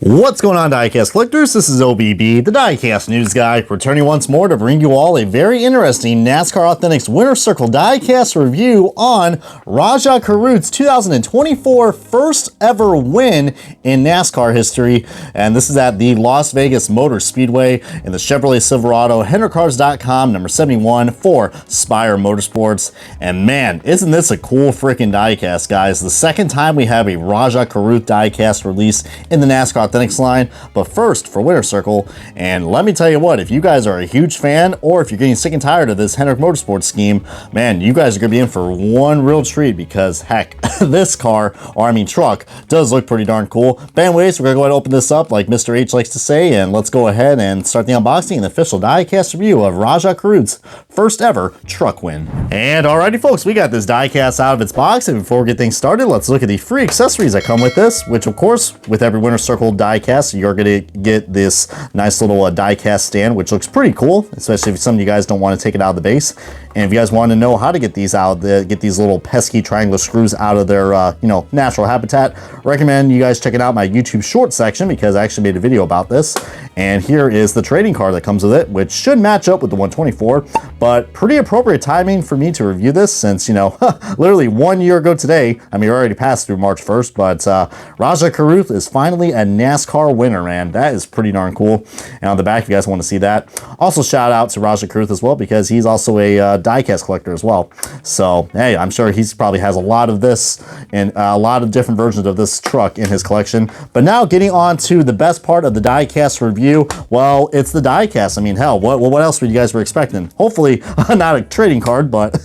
What's going on, diecast collectors? This is OBB, the diecast news guy, returning once more to bring you all a very interesting NASCAR Authentics Winner Circle diecast review on Rajah Caruth's 2024 first ever win in NASCAR history. And this is at the Las Vegas Motor Speedway in the Chevrolet Silverado, HenricCars.com, number 71 for Spire Motorsports. And man, isn't this a cool freaking diecast, guys? The second time we have a Rajah Caruth diecast release in the NASCAR Authentics line, but first for Winner Circle. And let me tell you what, if you guys are a huge fan or if you're getting sick and tired of this Hendrick Motorsports scheme, man, you guys are gonna be in for one real treat, because heck, this car, or I mean truck, does look pretty darn cool. But anyways, we're gonna go ahead and open this up like Mr. H likes to say, and let's go ahead and start the unboxing and official diecast review of Rajah Caruth's first ever truck win. And alrighty folks, we got this diecast out of its box, and before we get things started, let's look at the free accessories that come with this, which of course, with every Winner Circle diecast, you're gonna get this nice little diecast stand, which looks pretty cool, especially if some of you guys don't want to take it out of the base. And if you guys want to know how to get these out, get these little pesky triangular screws out of their natural habitat, recommend you guys checking out my YouTube short section, because I actually made a video about this. And here is the trading card that comes with it, which should match up with the 124, but pretty appropriate timing for me to review this, since, you know, literally 1 year ago today, I mean, we already passed through March 1st, but Rajah Caruth is finally a NASCAR winner, man. That is pretty darn cool. And on the back, if you guys want to see that. Also, shout out to Rajah Caruth as well, because he's also a diecast collector as well. So, hey, I'm sure he's probably has a lot of this and a lot of different versions of this truck in his collection. But now, getting on to the best part of the diecast review, well, it's the diecast. I mean, hell, what else were you guys were expecting? Hopefully, not a trading card, but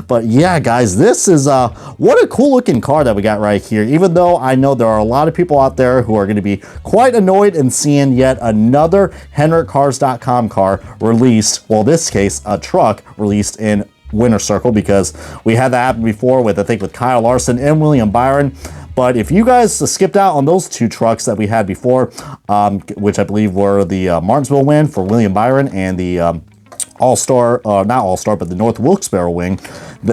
but yeah, guys, this is what a cool looking car that we got right here. Even though I know there are a lot of people out there who are going to be quite annoyed in seeing yet another HenricCars.com car released, well, in this case, a truck released in Winner Circle, because we had that happen before with, I think, with Kyle Larson and William Byron. But if you guys skipped out on those two trucks that we had before, which I believe were the Martinsville win for William Byron and the All-Star, not All-Star, but the North Wilkes-Barre wing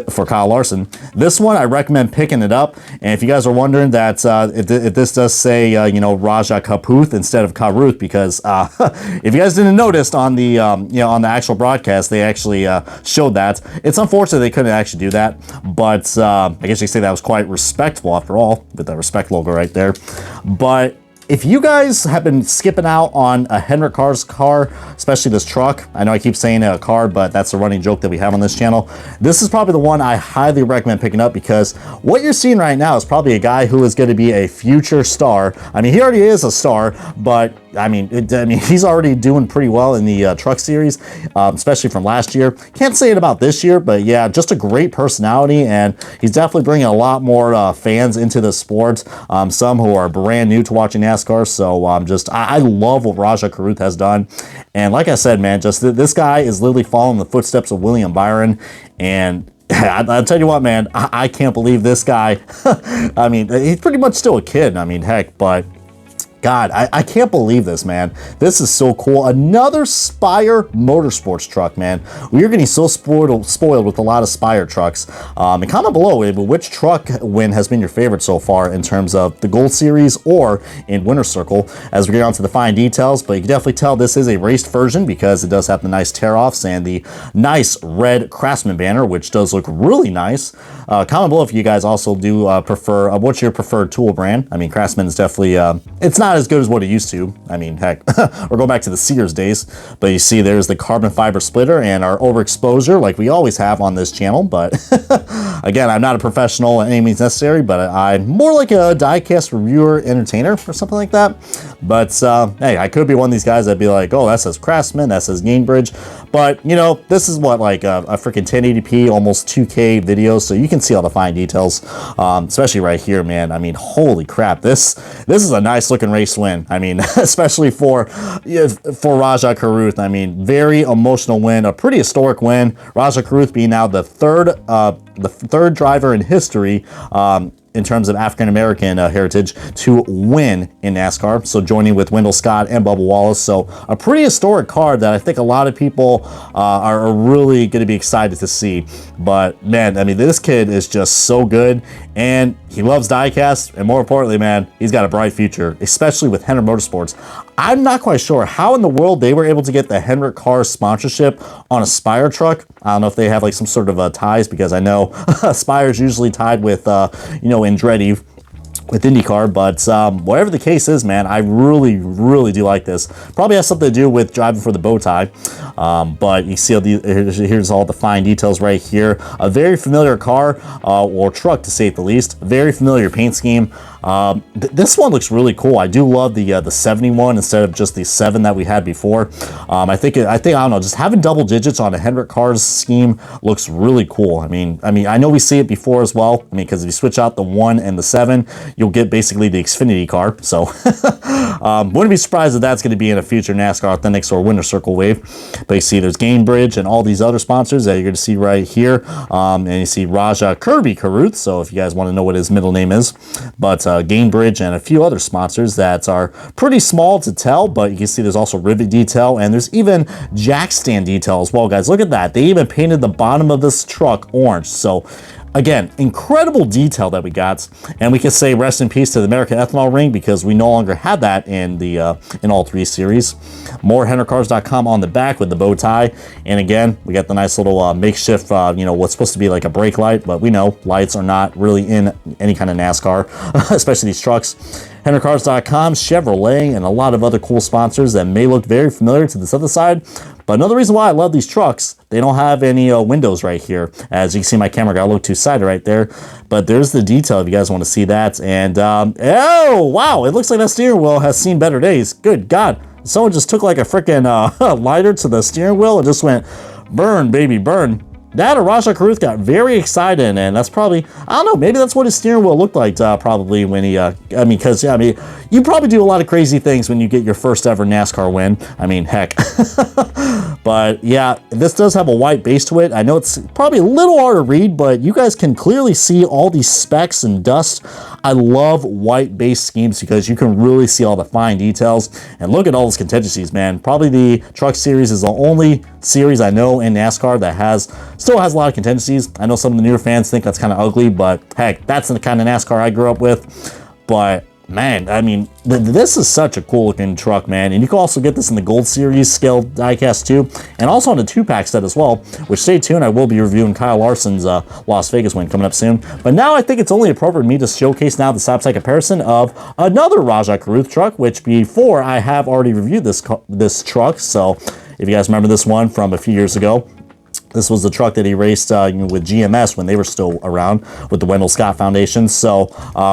for Kyle Larson. This one, I recommend picking it up. And if you guys are wondering that if this does say, Rajah Caruth instead of Caruth, because if you guys didn't notice on the, on the actual broadcast, they actually showed that. It's unfortunate they couldn't actually do that, but I guess you could say that was quite respectful after all, with that respect logo right there. But if you guys have been skipping out on a Hendrick Cars car, especially this truck, I know I keep saying a car, but that's a running joke that we have on this channel. This is probably the one I highly recommend picking up, because what you're seeing right now is probably a guy who is going to be a future star. I mean, he already is a star, but I mean, he's already doing pretty well in the Truck Series, especially from last year. Can't say it about this year, but yeah, just a great personality, and he's definitely bringing a lot more fans into the sport. Some who are brand new to watching NASCAR. So I love what Rajah Caruth has done, and like I said, man, just this guy is literally following the footsteps of William Byron, and I'll tell you what, man, I can't believe this guy. I mean, he's pretty much still a kid. I mean, heck, but God, I can't believe this, man. This is so cool. Another Spire Motorsports truck, man. We are getting so spoiled with a lot of Spire trucks. And comment below which truck win has been your favorite so far in terms of the Gold Series or in Winner Circle, as we get on to the fine details. But you can definitely tell this is a raced version, because it does have the nice tear-offs and the nice red Craftsman banner, which does look really nice. Comment below if you guys also do prefer, what's your preferred tool brand. I mean, Craftsman is definitely, it's not as good as what it used to. I mean, heck, we're going back to the Sears days, but you see there's the carbon fiber splitter and our overexposure like we always have on this channel. But again, I'm not a professional at any means necessary, but I'm more like a diecast reviewer, entertainer, or something like that. But hey, I could be one of these guys that'd be like, oh, that says Craftsman, that says Gainbridge. But you know, this is what, like a freaking 1080p, almost 2K video, so you can see all the fine details, especially right here, man. I mean, holy crap, this is a nice looking race win. I mean, especially for Rajah Caruth. I mean, very emotional win, a pretty historic win. Rajah Caruth being now the third driver in history in terms of African-American heritage to win in NASCAR. So joining with Wendell Scott and Bubba Wallace. So a pretty historic car that I think a lot of people are really going to be excited to see. But man, I mean, this kid is just so good, and he loves diecast, and more importantly, man, he's got a bright future, especially with Hendrick Motorsports. I'm not quite sure how in the world they were able to get the Hendrick Cars sponsorship on a Spire truck. I don't know if they have like some sort of ties, because I know Spire's usually tied with, you know, Andretti with IndyCar, but whatever the case is, man, I really do like this. Probably has something to do with driving for the bow tie, but you see here's all the fine details right here. A very familiar car, or truck to say it the least. Very familiar paint scheme. This one looks really cool. I do love the 71 instead of just the 7 that we had before. I think I don't know, just having double digits on a Hendrick Cars scheme looks really cool. I mean, I know we see it before as well. I mean, because if you switch out the 1 and the 7, you'll get basically the Xfinity car. So wouldn't be surprised if that's going to be in a future NASCAR Authentics or Winter Circle wave. But you see there's Gainbridge and all these other sponsors that you're going to see right here. And you see Rajah Caruth. So if you guys want to know what his middle name is, but Gainbridge and a few other sponsors that are pretty small to tell, but you can see there's also rivet detail, and there's even jack stand detail as well, guys. Look at that. They even painted the bottom of this truck orange. So again, incredible detail that we got, and we can say rest in peace to the American Ethanol ring, because we no longer have that in the in all 3 series. More HendrickCars.com on the back with the bow tie, and again, we got the nice little makeshift, you know, what's supposed to be like a brake light, but we know lights are not really in any kind of NASCAR, especially these trucks. HendrickCars.com, Chevrolet, and a lot of other cool sponsors that may look very familiar to this other side. But another reason why I love these trucks, they don't have any windows right here. As you can see, my camera got a little two-sided right there. But there's the detail if you guys want to see that. And, oh, wow, it looks like that steering wheel has seen better days. Good God. Someone just took like a freaking lighter to the steering wheel and just went, burn, baby, burn. That or Rajah Caruth got very excited, and that's probably, I don't know, maybe that's what his steering wheel looked like probably when he, I mean, because, yeah, I mean, you probably do a lot of crazy things when you get your first ever NASCAR win. I mean, heck. But, yeah, this does have a white base to it. I know it's probably a little hard to read, but you guys can clearly see all these specks and dust. I love white base schemes because you can really see all the fine details. And look at all those contingencies, man. Probably the Truck Series is the only series I know in NASCAR that still has a lot of contingencies. I know some of the newer fans think that's kind of ugly, but heck, that's the kind of NASCAR I grew up with. But man, I mean, this is such a cool looking truck, man. And you can also get this in the Gold Series scale diecast too, and also on the 2-pack set as well, which stay tuned, I will be reviewing Kyle Larson's Las Vegas win coming up soon. But now I think it's only appropriate for me to showcase now the side-by-side comparison of another Rajah Caruth truck, which before I have already reviewed this truck. So if you guys remember this one from a few years ago, this was the truck that he raced with GMS when they were still around with the Wendell Scott Foundation. So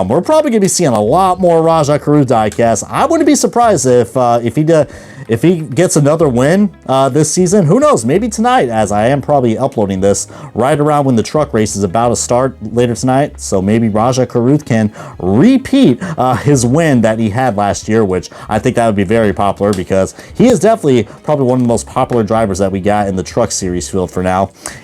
we're probably going to be seeing a lot more Rajah Caruth diecast. I wouldn't be surprised if he gets another win this season. Who knows? Maybe tonight, as I am probably uploading this right around when the truck race is about to start later tonight. So maybe Rajah Caruth can repeat his win that he had last year, which I think that would be very popular because he is definitely probably one of the most popular drivers that we got in the Truck Series field for now.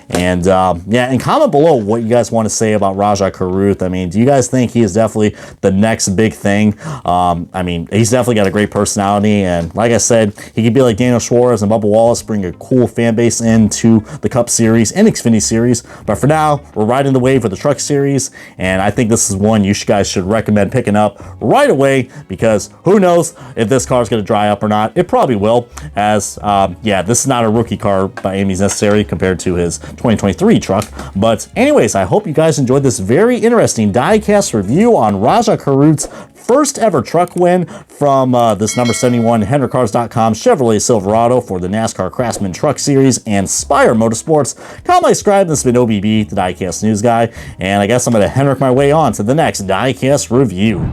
And yeah, and comment below what you guys want to say about Rajah Caruth. I mean, do you guys think he is definitely the next big thing? I mean, he's definitely got a great personality, and like I said, he could be like Daniel Suarez and Bubba Wallace, bring a cool fan base into the Cup Series and Xfinity Series. But for now, we're riding the wave with the Truck Series, and I think this is one you guys should recommend picking up right away, because who knows if this car is going to dry up or not. It probably will, as yeah, this is not a rookie car by any means necessary compared to his 2023 truck. But anyways, I hope you guys enjoyed this very interesting diecast review on Rajah Caruth's first ever truck win from this number 71 HendrickCars.com Chevrolet Silverado for the NASCAR Craftsman Truck Series and Spire Motorsports. Comment, like, subscribe. This has been OBB, the Diecast News Guy, and I guess I'm going to Hendrick my way on to the next diecast review.